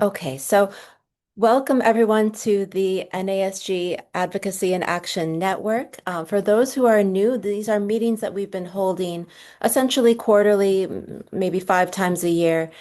Okay, so welcome everyone to the NASG Advocacy and Action Network. For those who are new, these are meetings that we've been holding essentially quarterly, maybe 5 times a year,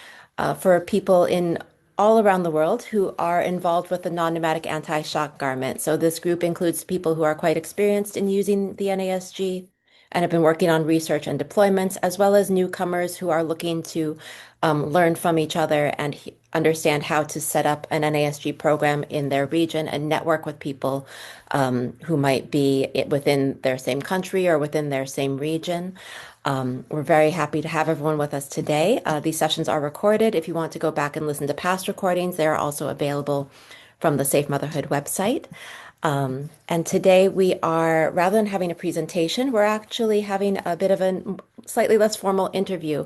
for people in all around the world who are involved with the non-pneumatic anti-shock garment. So this group includes people who are quite experienced in using the NASG and have been working on research and deployments, as well as newcomers who are looking to learn from each other and understand how to set up an NASG program in their region and network with people who might be within their same country or within their same region. We're very happy to have everyone with us today. These sessions are recorded. If you want to go back and listen to past recordings, they are also available from the Safe Motherhood website. And today we are, rather than having a presentation, we're actually having a bit of a slightly less formal interview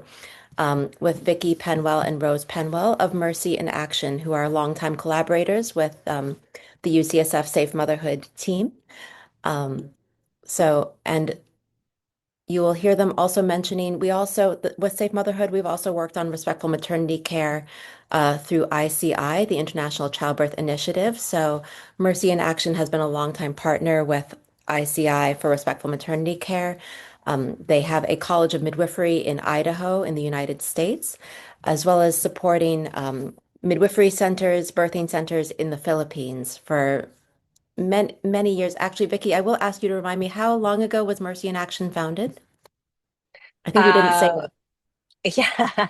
with Vicki Penwell and Rose Penwell of Mercy in Action, who are longtime collaborators with the UCSF Safe Motherhood team. Um, and you will hear them also mentioning, with Safe Motherhood, we've also worked on respectful maternity care through ICI, the International Childbirth Initiative. So Mercy in Action has been a longtime partner with ICI for respectful maternity care. They have a College of Midwifery in Idaho in the United States, as well as supporting midwifery centers, birthing centers in the Philippines for many, many years. Actually, Vicki, I will ask you to remind me, how long ago was Mercy in Action founded? I think you didn't say Uh, it. yeah,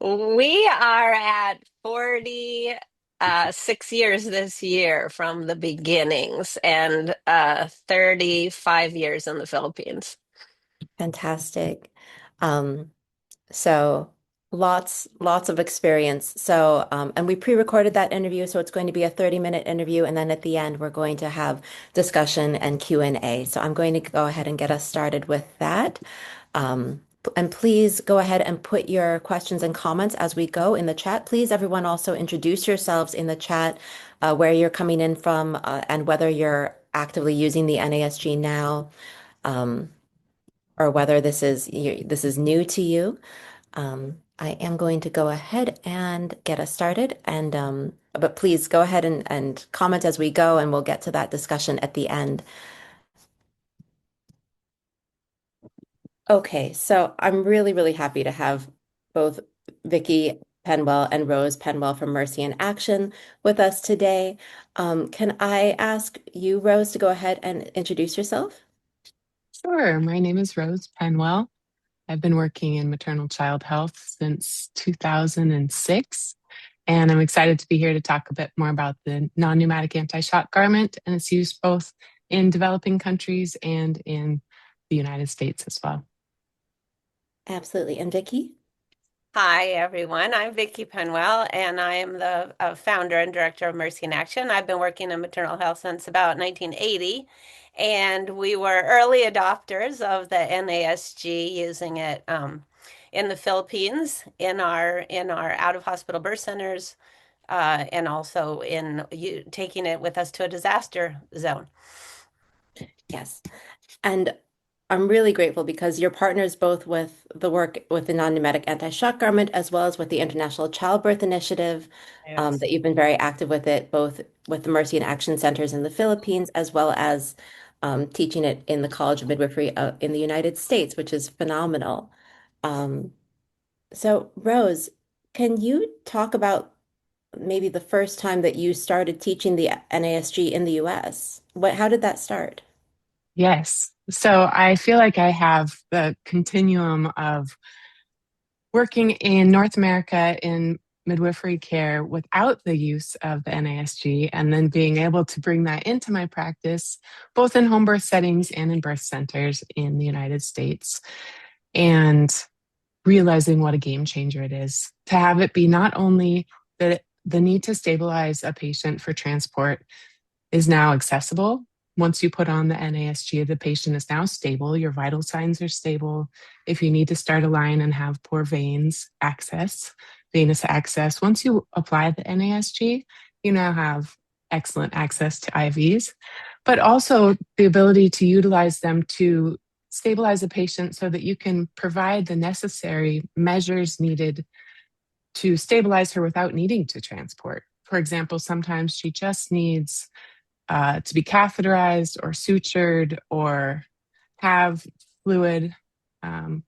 we are at 46 years this year from the beginnings and 35 years in the Philippines. Fantastic. Um, so lots of experience. And we pre-recorded that interview, so it's going to be a 30-minute interview, and then at the end we're going to have discussion and Q&A. So I'm going to go ahead and get us started with that. And please go ahead and put your questions and comments as we go in the chat. Please, everyone, also introduce yourselves in the chat, where you're coming in from, and whether you're actively using the NASG now, um, or whether this is new to you. I am going to go ahead and get us started, and but please go ahead and comment as we go, and we'll get to that discussion at the end. Okay, so I'm really, really happy to have both Vicki Penwell and Rose Penwell from Mercy in Action with us today. Can I ask you, Rose, to go ahead and introduce yourself? Sure. My name is Rose Penwell. I've been working in maternal child health since 2006, and I'm excited to be here to talk a bit more about the non-pneumatic anti-shock garment and its use both in developing countries and in the United States as well. Absolutely. And Vicki? Hi, everyone. I'm Vicki Penwell, and I am the founder and director of Mercy in Action. I've been working in maternal health since about 1980, and we were early adopters of the NASG, using it in the Philippines, in our out-of-hospital birth centers, and also taking it with us to a disaster zone. Yes. And I'm really grateful because you're partners both with the work with the non-pneumatic anti-shock garment as well as with the International Childbirth Initiative, Yes. that you've been very active with it, both with the Mercy and Action Centers in the Philippines, as well as teaching it in the College of Midwifery in the United States, which is phenomenal. Um, so, Rose, can you talk about maybe the first time that you started teaching the NASG in the US? How did that start? Yes. So I feel like I have the continuum of working in North America in midwifery care without the use of the NASG, and then being able to bring that into my practice, both in home birth settings and in birth centers in the United States, and realizing what a game changer it is to have it be not only the need to stabilize a patient for transport is now accessible. Once you put on the NASG, the patient is now stable. Your vital signs are stable. If you need to start a line and have poor venous access, once you apply the NASG, you now have excellent access to IVs, but also the ability to utilize them to stabilize a patient so that you can provide the necessary measures needed to stabilize her without needing to transport. For example, sometimes she just needs to be catheterized or sutured or have fluid um,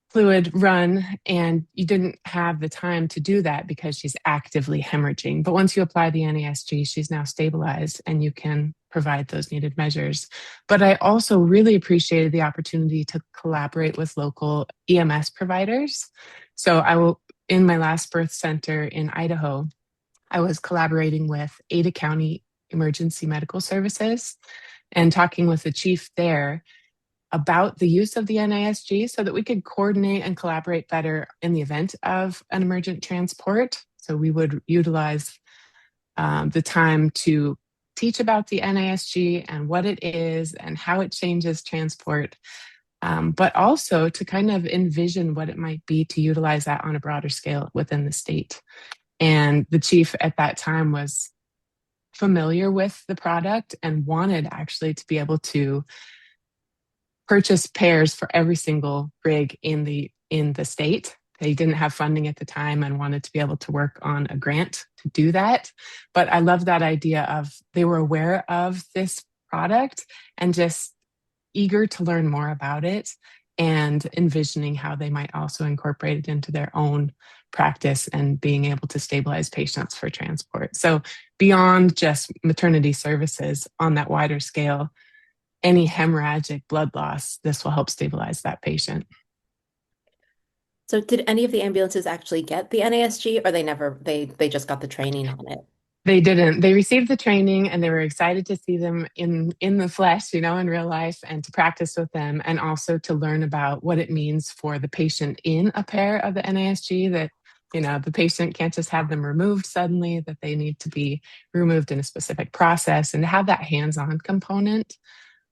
fluid run, and you didn't have the time to do that because she's actively hemorrhaging. But once you apply the NASG, she's now stabilized and you can provide those needed measures. But I also really appreciated the opportunity to collaborate with local EMS providers. So in my last birth center in Idaho, I was collaborating with Ada County Emergency Medical Services and talking with the chief there about the use of the NASG so that we could coordinate and collaborate better in the event of an emergent transport. So we would utilize the time to teach about the NASG and what it is and how it changes transport, but also to kind of envision what it might be to utilize that on a broader scale within the state. And the chief at that time was familiar with the product and wanted actually to be able to purchase pairs for every single rig in the state. They didn't have funding at the time and wanted to be able to work on a grant to do that. But I love that idea of they were aware of this product and just eager to learn more about it and envisioning how they might also incorporate it into their own practice and being able to stabilize patients for transport. So beyond just maternity services on that wider scale, any hemorrhagic blood loss, this will help stabilize that patient. So did any of the ambulances actually get the NASG, or they just got the training on it? They didn't. They received the training and they were excited to see them in the flesh, in real life, and to practice with them, and also to learn about what it means for the patient in a pair of the NASG, that the patient can't just have them removed suddenly, that they need to be removed in a specific process, and to have that hands-on component.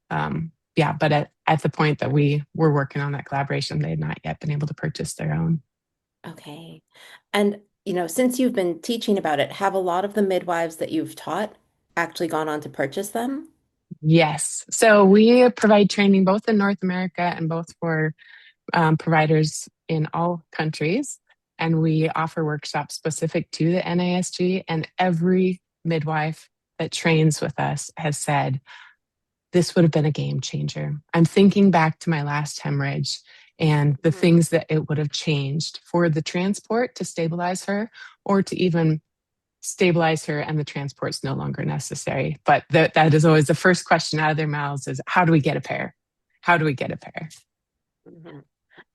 But at the point that we were working on that collaboration, they had not yet been able to purchase their own. Okay. And, since you've been teaching about it, have a lot of the midwives that you've taught actually gone on to purchase them? Yes. So we provide training both in North America and both for providers in all countries. And we offer workshops specific to the NASG. And every midwife that trains with us has said, this would have been a game changer. I'm thinking back to my last hemorrhage and the things that it would have changed for the transport to stabilize her, or to even stabilize her and the transport's no longer necessary. But that is always the first question out of their mouths is, how do we get a pair? How do we get a pair? Mm-hmm.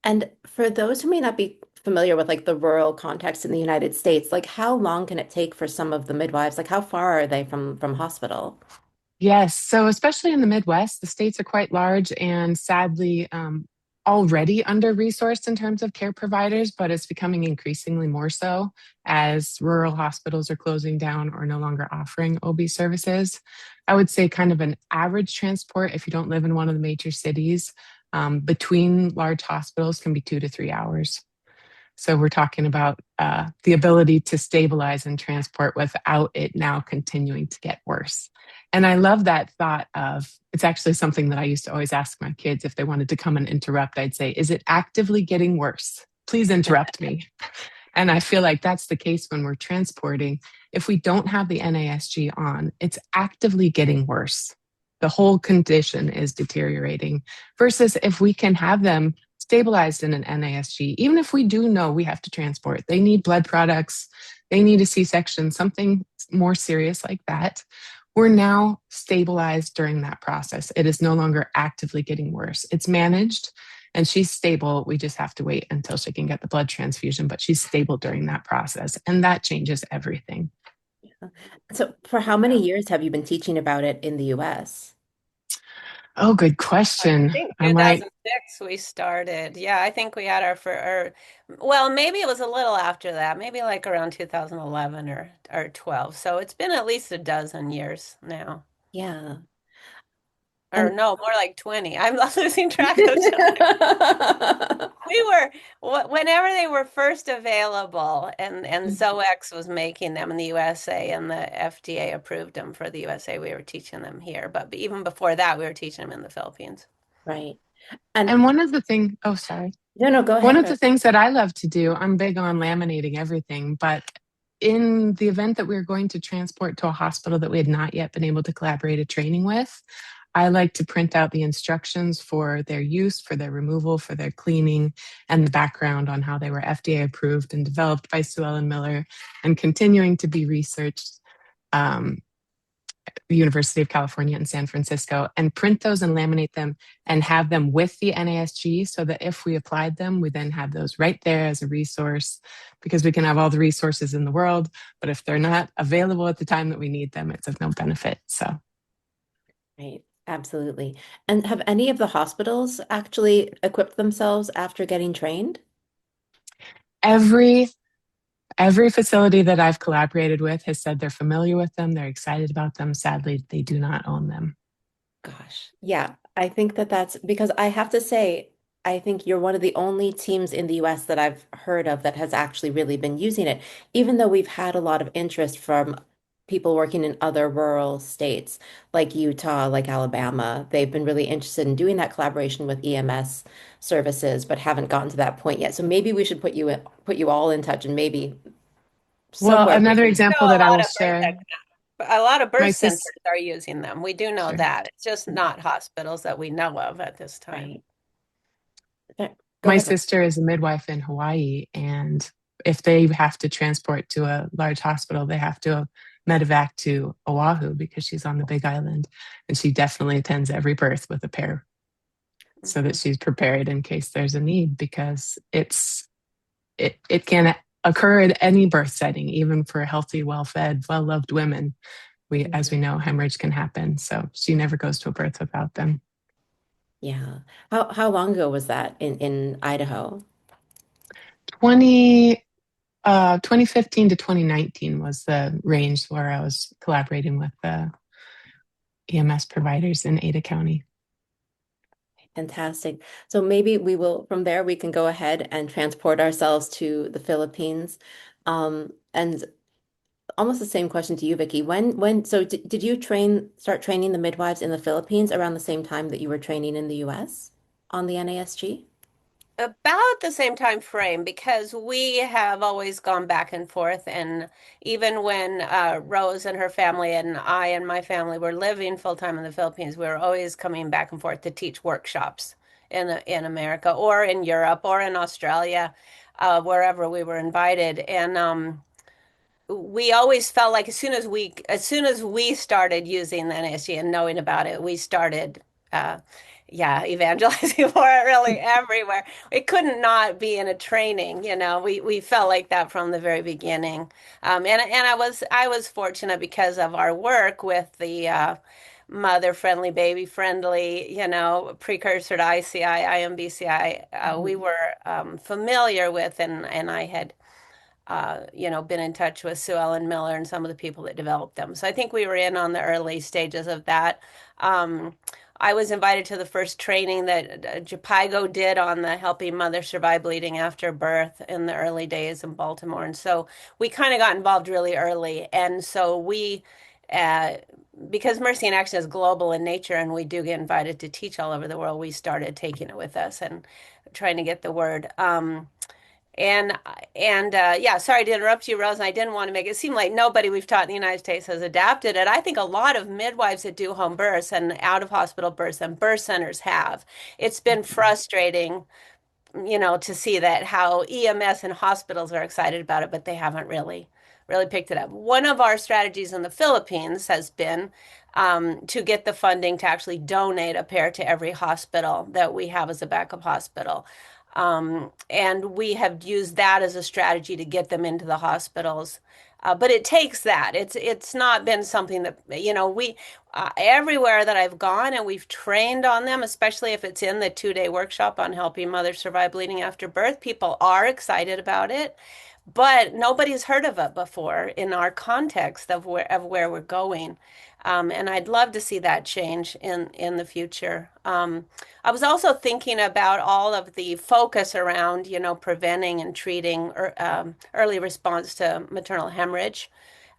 And for those who may not be familiar with like the rural context in the United States, like how long can it take for some of the midwives? Like how far are they from hospital? Yes. So, especially in the Midwest, the states are quite large and sadly already under resourced in terms of care providers, but it's becoming increasingly more so as rural hospitals are closing down or no longer offering OB services. I would say, kind of an average transport, if you don't live in one of the major cities, between large hospitals can be 2 to 3 hours. So we're talking about the ability to stabilize and transport without it now continuing to get worse. And I love that thought of, it's actually something that I used to always ask my kids if they wanted to come and interrupt. I'd say, is it actively getting worse? Please interrupt me. And I feel like that's the case when we're transporting. If we don't have the NASG on, it's actively getting worse. The whole condition is deteriorating, versus if we can have them stabilized in an NASG, even if we do know we have to transport, they need blood products, they need a C-section, something more serious like that. We're now stabilized during that process. It is no longer actively getting worse. It's managed and she's stable. We just have to wait until she can get the blood transfusion, but she's stable during that process. And that changes everything. Yeah. So for how many years have you been teaching about it in the US? Oh, good I question. think I'm like, 2006 we started. Yeah, I think we had well, maybe it was a little after that, maybe like around 2011 or 12. So it's been at least a dozen years now. Yeah. Or And no, more like 20. I'm losing track of time. We were whenever they were first available, and Zoex was making them in the USA, and the FDA approved them for the USA. We were teaching them here, but even before that, we were teaching them in the Philippines. right. And and one of the things, oh, sorry. No, no, go One ahead, of the Rose. things that I love to do, I'm big on laminating everything, but in the event that we are going to transport to a hospital that we had not yet been able to collaborate a training with, I like to print out the instructions for their use, for their removal, for their cleaning, and the background on how they were FDA approved and developed by Sue Ellen Miller and continuing to be researched. Um, the University of California in San Francisco, and print those and laminate them and have them with the NASG so that if we applied them, we then have those right there as a resource because we can have all the resources in the world. But if they're not available at the time that we need them, it's of no benefit. So Right, absolutely. And have any of the hospitals actually equipped themselves after getting trained? every every facility that I've collaborated with has said they're familiar with them, they're excited about them. Sadly, they do not own them. Gosh, yeah, I think that that's because I have to say, I think you're one of the only teams in the US that I've heard of that has actually really been using it, even though we've had a lot of interest from people working in other rural states like Utah, like Alabama. They've been really interested in doing that collaboration with EMS services, but haven't gotten to that point yet. So maybe we should put you all in touch and maybe Well, somewhere we another can. example know a that I lot will of birth share, A lot of my birth centers sis, are using them. We do know sure. that. It's just not hospitals that we know of at this time. Right. Okay, go My ahead, Rose. sister is a midwife in Hawaii, and if they have to transport to a large hospital, they have to medevac to Oahu because she's on the Big Island, and she definitely attends every birth with a pair so that Mhm. she's prepared in case there's a need because it can occur at any birth setting, even for healthy, well-fed, well-loved women. We, as we Mhm. know, hemorrhage can happen, so she never goes to a birth without them. Yeah. How long ago was that in Idaho? 20 2015 to 2019 was the range where I was collaborating with the EMS providers in Ada County. Fantastic. So maybe we will, from there, we can go ahead and transport ourselves to the Philippines. And almost the same question to you, Vicki. So did you start training the midwives in the Philippines around the same time that you were training in the US on the NASG? About the same time frame because we have always gone back and forth. And even when Rose and her family and I and my family were living full time in the Philippines, we were always coming back and forth to teach workshops in America or in Europe or in Australia, wherever we were invited. And we always felt like as soon as we started using the NASG and knowing about it, we started yeah, evangelizing for it really everywhere. It couldn't not be in a training, we felt like that from the very beginning. And I was fortunate because of our work with the mother friendly, baby friendly, precursor to ICI, IMBCI. We Mhm. were familiar with, and I had been in touch with Sue Ellen Miller and some of the people that developed them. So I think we were in on the early stages of that. Um, I was invited to the first training that Japigo did on the helping mother survive bleeding after birth in the early days in Baltimore. And so we kind of got involved really early. And so uh, because Mercy in Action is global in nature and we do get invited to teach all over the world, we started taking it with us and trying to get the word. And yeah, sorry to interrupt you, Rose. And I didn't want to make it seem like nobody we've taught in the United States has adapted it. I think a lot of midwives that do home births and out of hospital births and birth centers have. It's been frustrating, to see that how EMS and hospitals are excited about it, but they haven't really picked it up. One of our strategies in the Philippines has been to get the funding to actually donate a pair to every hospital that we have as a backup hospital. And we have used that as a strategy to get them into the hospitals. But it takes that. It's not been something that we everywhere that I've gone and we've trained on them, especially if it's in the 2-day workshop on helping mothers survive bleeding after birth. People are excited about it, but nobody's heard of it before in our context of where we're going. And I'd love to see that change in the future. I was also thinking about all of the focus around, preventing and treating early response to maternal hemorrhage.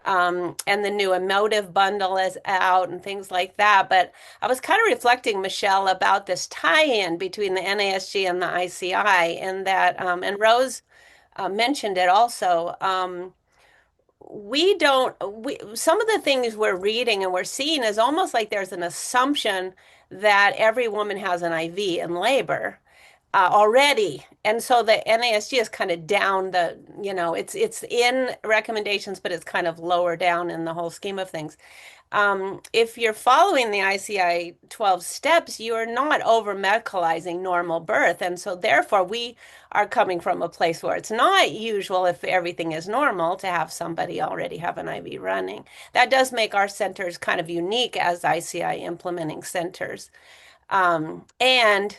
and the new emotive bundle is out and things like that. But I was kind of reflecting, Michelle, about this tie-in between the NASG and the ICI, and that, and Rose mentioned it also. We don't, some of the things we're reading and we're seeing is almost like there's an assumption that every woman has an IV in labor already. And so the NASG is kind of down the, it's in recommendations, but it's kind of lower down in the whole scheme of things. If you're following the ICI 12 steps, you are not over medicalizing normal birth. And so therefore we are coming from a place where it's not usual, if everything is normal, to have somebody already have an IV running. That does make our centers kind of unique as ICI implementing centers. And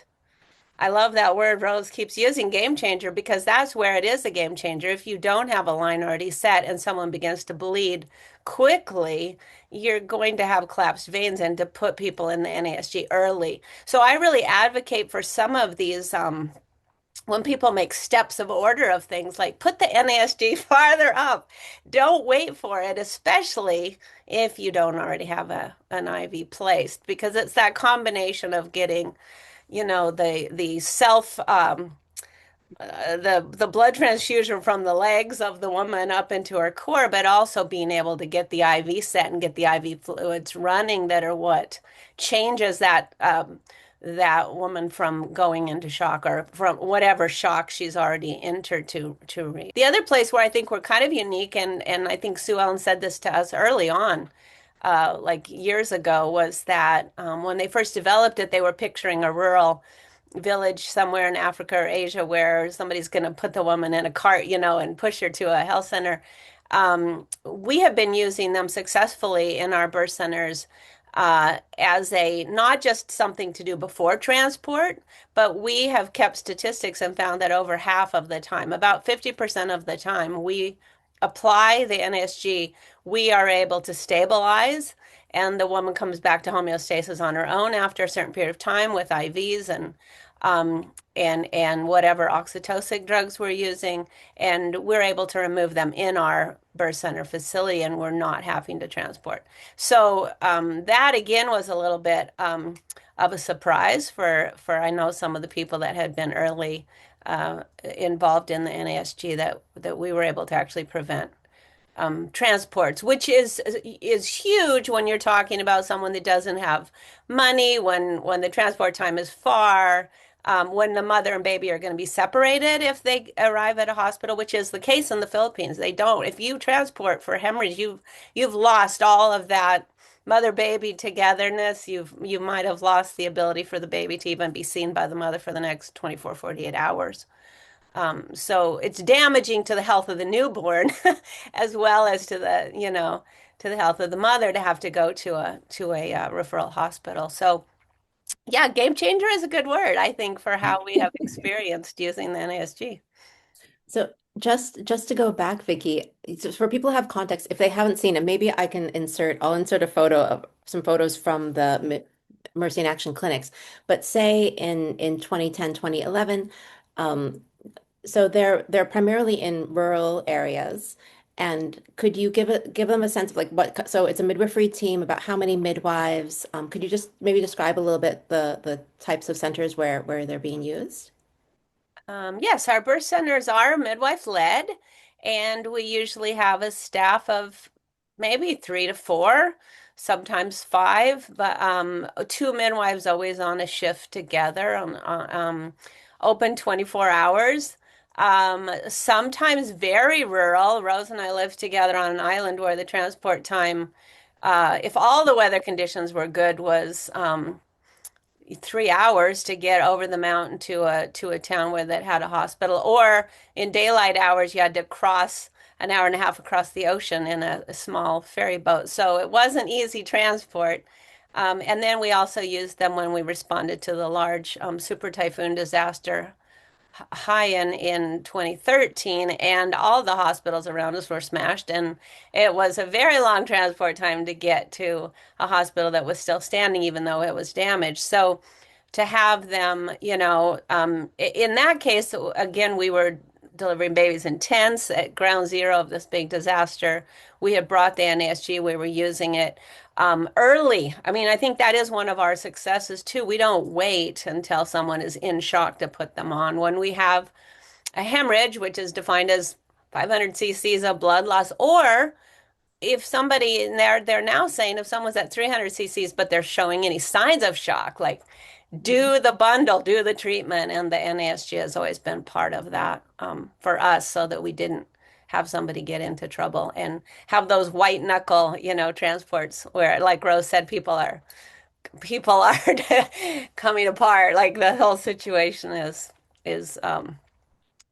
I love that word Rose keeps using, game changer, because that's where it is a game changer. If you don't have a line already set and someone begins to bleed quickly, you're going to have collapsed veins and to put people in the NASG early. So I really advocate for some of these when people make steps of order of things, like put the NASG farther up. Don't wait for it, especially if you don't already have an IV placed, because it's that combination of getting the self the blood transfusion from the legs of the woman up into her core, but also being able to get the IV set and get the IV fluids running that are what changes that woman from going into shock or from whatever shock she's already entered to read. The other place where I think we're kind of unique, and I think Sue Ellen said this to us early on, like years ago, was that when they first developed it, they were picturing a rural village somewhere in Africa or Asia where somebody's going to put the woman in a cart, and push her to a health center. We have been using them successfully in our birth centers as a not just something to do before transport, but we have kept statistics and found that over half of the time, about 50% of the time, we apply the NSG, we are able to stabilize, and the woman comes back to homeostasis on her own after a certain period of time with IVs and whatever oxytocic drugs we're using, and we're able to remove them in our birth center facility, and we're not having to transport. So that again was a little bit of a surprise for I know some of the people that had been early involved in the NASG that we were able to actually prevent transports, which is huge when you're talking about someone that doesn't have money, when the transport time is far, when the mother and baby are going to be separated if they arrive at a hospital, which is the case in the Philippines. They don't. If you transport for hemorrhage, you've lost all of that mother baby togetherness. You might have lost the ability for the baby to even be seen by the mother for the next 24, 48 hours. So it's damaging to the health of the newborn as well as to the health of the mother to have to go to a referral hospital. So yeah, game changer is a good word, I think, for how we have experienced using the NASG. So just to go back, Vicki, so for people who have context, if they haven't seen it, maybe I'll insert a photo of some photos from the Mercy in Action clinics. But say in 2010, 2011, so they're primarily in rural areas. And could you give them a sense of like what, so it's a midwifery team, about how many midwives? Could you just maybe describe a little bit the types of centers where they're being used? Yes, our birth centers are midwife led, and we usually have a staff of maybe 3 to 4, sometimes 5, but two midwives always on a shift together, open 24 hours. Sometimes very rural. Rose and I lived together on an island where the transport time, if all the weather conditions were good, was 3 hours to get over the mountain to a town where that had a hospital. Or in daylight hours, you had to cross an hour and a half across the ocean in a small ferry boat. So it wasn't easy transport. And then we also used them when we responded to the large super typhoon disaster Haiyan in 2013, and all the hospitals around us were smashed, and it was a very long transport time to get to a hospital that was still standing, even though it was damaged. So to have them, in that case, again, we were delivering babies in tents at ground zero of this big disaster. We had brought the NASG, we were using it early. I mean, I think that is one of our successes too. We don't wait until someone is in shock to put them on. When we have a hemorrhage, which is defined as 500 cc's of blood loss, or if somebody in there, they're now saying if someone's at 300 cc's, but they're showing any signs of shock, like Mhm. do the bundle, do the treatment. And the NASG has always been part of that for us so that we didn't have somebody get into trouble and have those white knuckle, transports where, like Rose said, people are coming apart. Like the whole situation is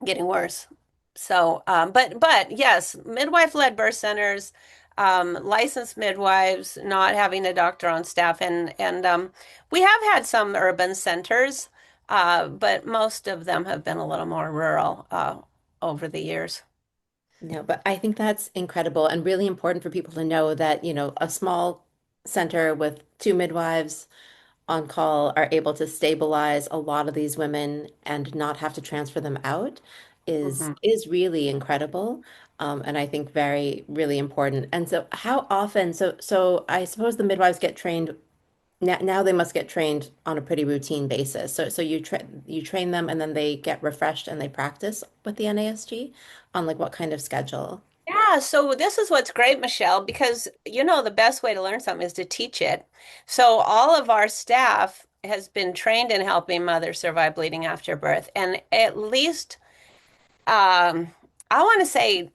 getting worse. So, but yes, midwife-led birth centers, licensed midwives, not having a doctor on staff, and we have had some urban centers, but most of them have been a little more rural over the years. No, but I think that's incredible and really important for people to know that, a small center with two midwives on call are able to stabilize a lot of these women and not have to transfer them out is hmm is really incredible. And I think very, really important. And so how often, so I suppose the midwives get trained now they must get trained on a pretty routine basis. So you train them and then they get refreshed and they practice with the NASG on like what kind of schedule? Yeah, so this is what's great, Michelle, because the best way to learn something is to teach it. So all of our staff has been trained in helping mothers survive bleeding after birth, and at least um, I want to say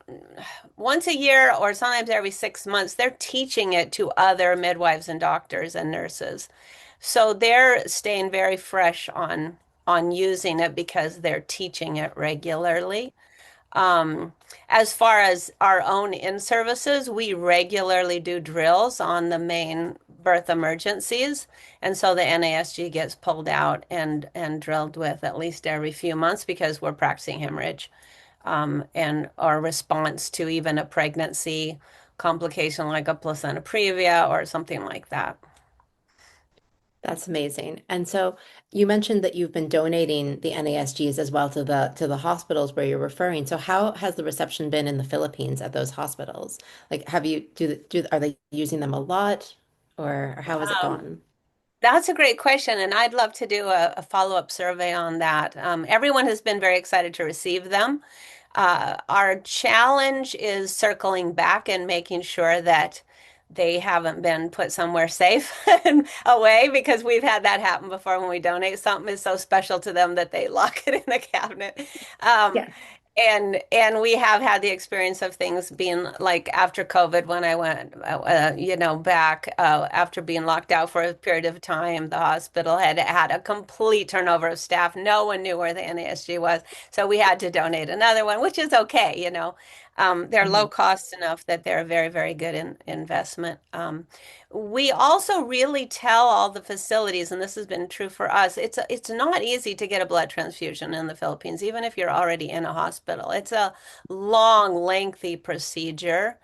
once a year or sometimes every 6 months, they're teaching it to other midwives and doctors and nurses. So they're staying very fresh on using it because they're teaching it regularly. Um, as far as our own in-services, we regularly do drills on the main birth emergencies. And so the NASG gets pulled out and drilled with at least every few months because we're practicing hemorrhage and our response to even a pregnancy complication like a placenta previa or something like that. That's amazing. And so you mentioned that you've been donating the NASGs as well to the hospitals where you're referring. So how has the reception been in the Philippines at those hospitals? Like have you do are they using them a lot or how has it Um, gone? That's a great question, and I'd love to do a follow-up survey on that. Everyone has been very excited to receive them. Our challenge is circling back and making sure that they haven't been put somewhere safe and away because we've had that happen before when we donate something is so special to them that they lock it in the cabinet. Um, Yeah. and we have had the experience of things being like after COVID when I went, back after being locked out for a period of time, the hospital had had a complete turnover of staff. No one knew where the NASG was, so we had to donate another one, which is okay. They're low Mhm. cost enough that they're a very, very good investment. We also really tell all the facilities, and this has been true for us, it's not easy to get a blood transfusion in the Philippines, even if you're already in a hospital. It's a long, lengthy procedure.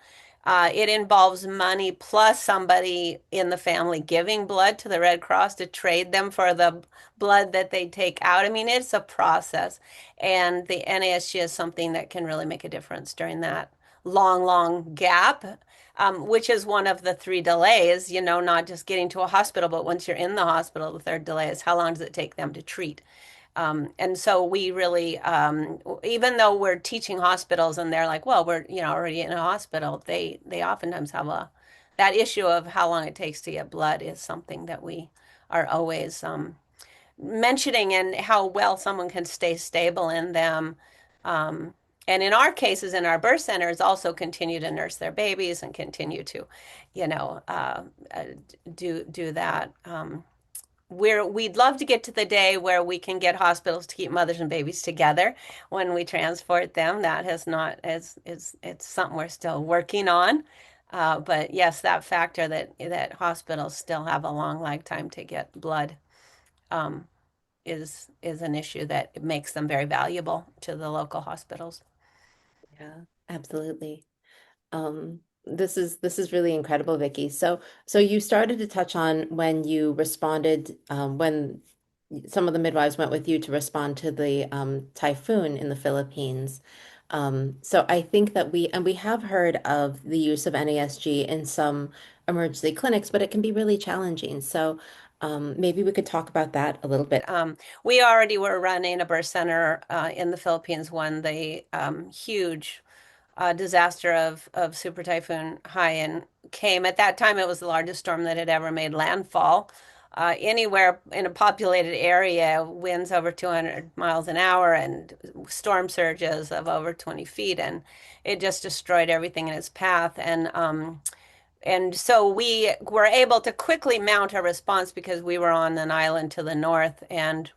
It involves money plus somebody in the family giving blood to the Red Cross to trade them for the blood that they take out. I mean, it's a process, and the NASG is something that can really make a difference during that long, long gap which is one of the three delays, not just getting to a hospital, but once you're in the hospital, the third delay is how long does it take them to treat? And so we really, even though we're teaching hospitals and they're like, well, we're, already in a hospital, they oftentimes have that issue of how long it takes to get blood is something that we are always mentioning and how well someone can stay stable in them. Um, and in our cases, in our birth centers, also continue to nurse their babies and continue to, you know, uh, do that. We'd love to get to the day where we can get hospitals to keep mothers and babies together when we transport them. That has not as is it's something we're still working on. But yes, that factor that hospitals still have a long lifetime to get blood um, is an issue that makes them very valuable to the local hospitals. Yeah, absolutely. This is really incredible, Vicki. So you started to touch on when you responded when some of the midwives went with you to respond to the typhoon in the Philippines. So I think that we have heard of the use of NASG in some emergency clinics, but it can be really challenging. So maybe we could talk about that a little bit. We already were running a birth center in the Philippines when the huge disaster of Super Typhoon Haiyan came. At that time, it was the largest storm that had ever made landfall. Anywhere in a populated area, winds over 200 miles an hour and storm surges of over 20 feet, and it just destroyed everything in its path. And so we were able to quickly mount our response because we were on an island to the north and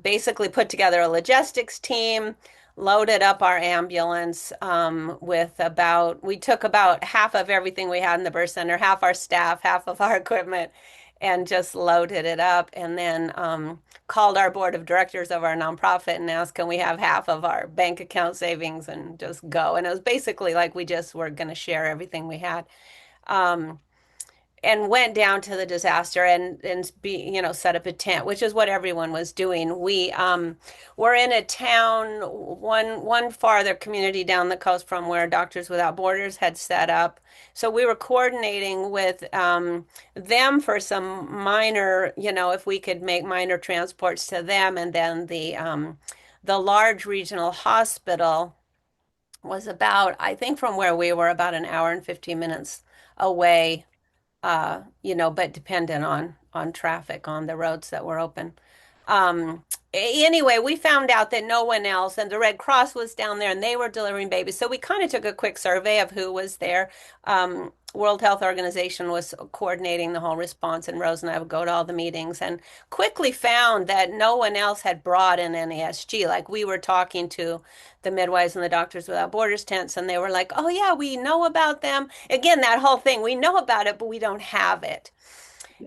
basically put together a logistics team, loaded up our ambulance we took about half of everything we had in the birth center, half our staff, half of our equipment, and just loaded it up. And then called our board of directors of our nonprofit and asked, can we have half of our bank account savings and just go? And it was basically like we just were going to share everything we had. Um, and went down to the disaster and set up a tent, which is what everyone was doing. We were in a town one farther community down the coast from where Doctors Without Borders had set up. So we were coordinating with them for some minor, if we could make minor transports to them, and then the large regional hospital was about, I think, from where we were about an hour and 15 minutes away, but dependent on traffic on the roads that were open. Anyway, we found out that no one else, and the Red Cross was down there, and they were delivering babies. So we kind of took a quick survey of who was there. World Health Organization was coordinating the whole response, and Rose and I would go to all the meetings, and quickly found that no one else had brought in NASG. Like, we were talking to the midwives and the Doctors Without Borders tents, and they were like, "Oh yeah, we know about them." Again, that whole thing, we know about it, but we don't have it.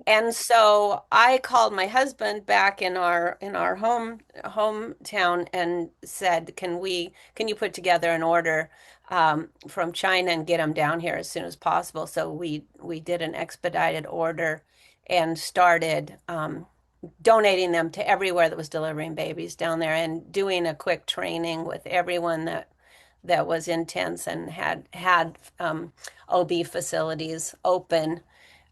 And so I called my husband back in our hometown and said, can you put together an order from China and get them down here as soon as possible? So we did an expedited order and started donating them to everywhere that was delivering babies down there, and doing a quick training with everyone that was intense and had OB facilities open.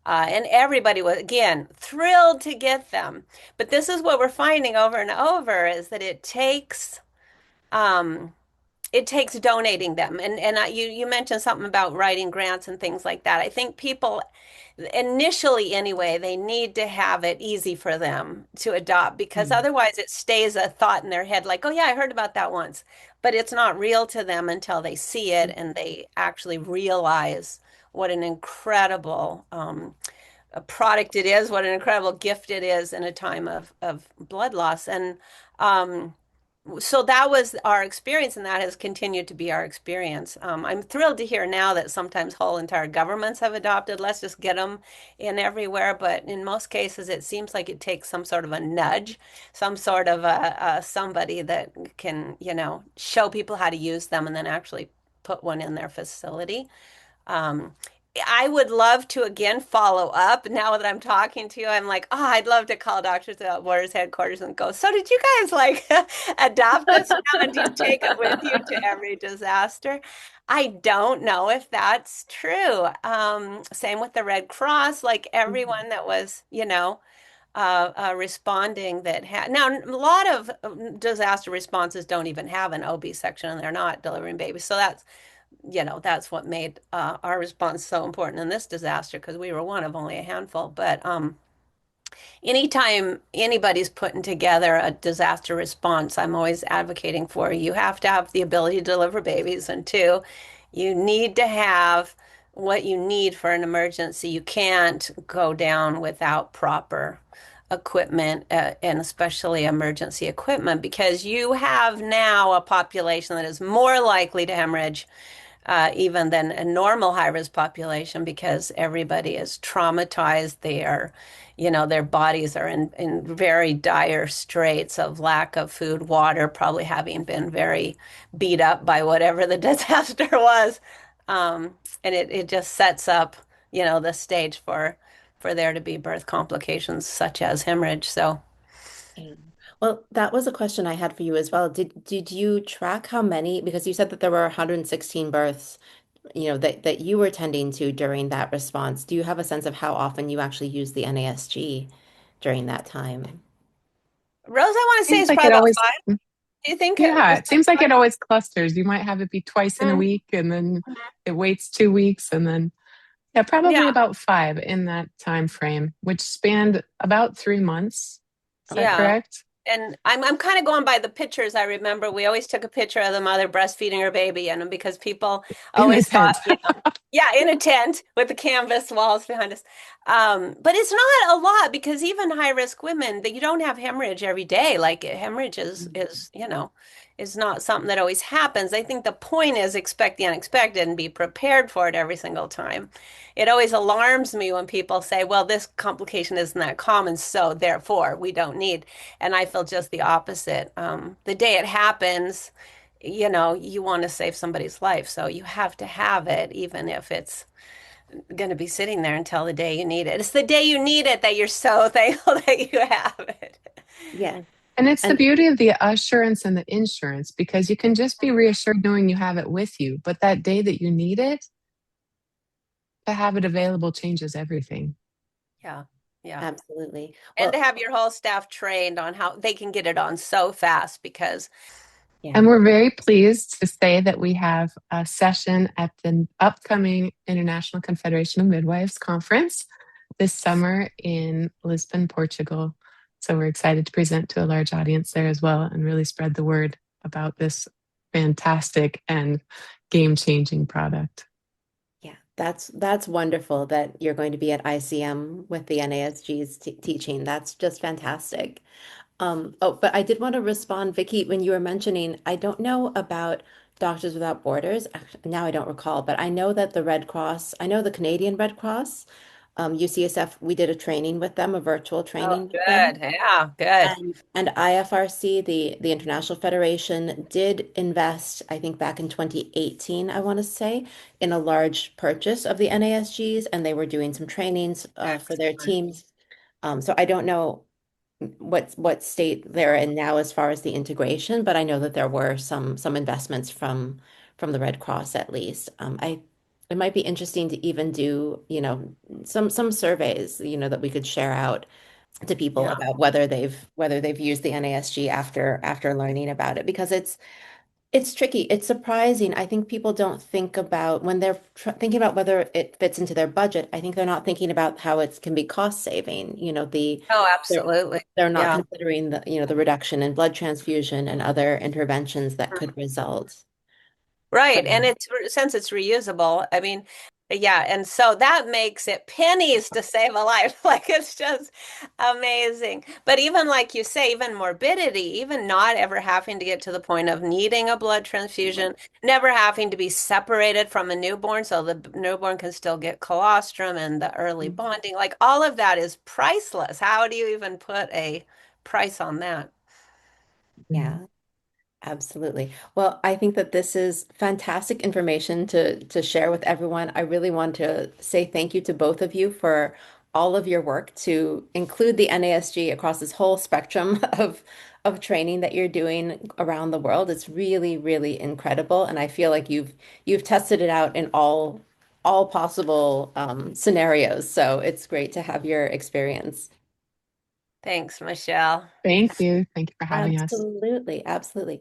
And everybody was, again, thrilled to get them. But this is what we're finding over and over, is that um, it takes donating them. And you mentioned something about writing grants and things like that. I think people initially, anyway, they need to have it easy for them to adopt, because Mm. otherwise it stays a thought in their head like, oh yeah, I heard about that once. But it's not real to them until they see it and they actually realize what an incredible a product it is, what an incredible gift it is in a time of blood loss. And um, so that was our experience, and that has continued to be our experience. I'm thrilled to hear now that sometimes whole entire governments have adopted. Let's just get them in everywhere. But in most cases, it seems like it takes some sort of a nudge, some sort of a somebody that can, show people how to use them and then actually put one in their facility. Um, I would love to again follow up. Now that I'm talking to you, I'm like, oh, I'd love to call Doctors Without Borders headquarters and go, so did you guys like adopt this now, and do you take it with you to every disaster? I don't know if that's true. Same with the Red Cross, like everyone that was, responding that had, now a lot of disaster responses don't even have an OB section, and they're not delivering babies. So that's what made our response so important in this disaster, because we were one of only a handful. But anytime anybody's putting together a disaster response, I'm always advocating for, you have to have the ability to deliver babies, and two, you need to have what you need for an emergency. You can't go down without proper equipment, and especially emergency equipment, because you have now a population that is more likely to hemorrhage even than a normal high-risk population, because everybody is traumatized. Their bodies are in very dire straits of lack of food, water, probably having been very beat up by whatever the disaster was. And it just sets up, the stage for there to be birth complications such as hemorrhage. So Yeah. Well, that was a question I had for you as well. Did you track how many, because you said that there were 116 births, that you were tending to during that response. Do you have a sense of how often you actually use the NASG during that time? Rose, I want to say Seems it's like probably it about always, five. Do you think it yeah, was it seems like five? it always clusters. You might have it be twice in a Mm, week and then mhm. it waits 2 weeks and then, yeah, Yeah, probably about five in that time frame, which spanned about 3 months. Is that yeah. correct? And I'm kind of going by the pictures I remember. We always took a picture of the mother breastfeeding her baby, and because people In a always thought, tent. yeah, in a tent with the canvas walls behind us. But it's not a lot because even high risk women, that you don't have hemorrhage every day. Like hemorrhage is not something that always happens. I think the point is expect the unexpected and be prepared for it every single time. It always alarms me when people say, well, this complication isn't that common, so therefore we don't need. And I feel just the opposite. The day it happens, you want to save somebody's life. So you have to have it, even if it's going to be sitting there until the day you need it. It's the day you need it that you're so thankful that you have it. Yeah. And it's the And beauty of the assurance and the insurance because you can just be reassured knowing you have it with you. But that day that you need it, to have it available changes everything. Yeah, yeah. absolutely. And to Well, have your whole staff trained on how they can get it on so fast because, yeah. And we're very pleased to say that we have a session at the upcoming International Confederation of Midwives conference this summer in Lisbon, Portugal. So we're excited to present to a large audience there as well and really spread the word about this fantastic and game-changing product. Yeah, that's wonderful that you're going to be at ICM with the NASG's t teaching. That's just fantastic. Oh, but I did want to respond, Vicki, when you were mentioning, I don't know about Doctors Without Borders. Now I don't recall, but I know that the Red Cross, I know the Canadian Red Cross, UCSF, we did a training with them, a virtual oh, training with them. good. Yeah, good. And IFRC, the International Federation, did invest, I think back in 2018, I want to say, in a large purchase of the NASGs, and they were doing some trainings for their Excellent. teams. So I don't know what state they're in now as far as the integration, but I know that there were some investments from the Red Cross at least. It might be interesting to even do, some surveys, that we could share out to people Yeah. about whether they've used the NASG after learning about it because it's tricky. It's surprising. I think people don't think about when they're thinking about whether it fits into their budget. I think they're not thinking about how it can be cost saving. Oh, They're absolutely. they're not Yeah. considering the reduction in blood transfusion and other interventions that could result Right. And from. since it's reusable, I mean, yeah, and so that makes it pennies to save a life. Like it's just amazing. But even like you say, even morbidity, even not ever having to get to the point of needing a blood transfusion, never having to be separated from a newborn so the newborn can still get colostrum and the early bonding, like all of that is priceless. How do you even put a price on that? Yeah. Absolutely. Well, I think that this is fantastic information to share with everyone. I really want to say thank you to both of you for all of your work to include the NASG across this whole spectrum of training that you're doing around the world. It's really, really incredible, and I feel like you've tested it out in all possible scenarios. So it's great to have your experience. Thanks, Michelle. Thank you. Thank you for having us. Absolutely, absolutely.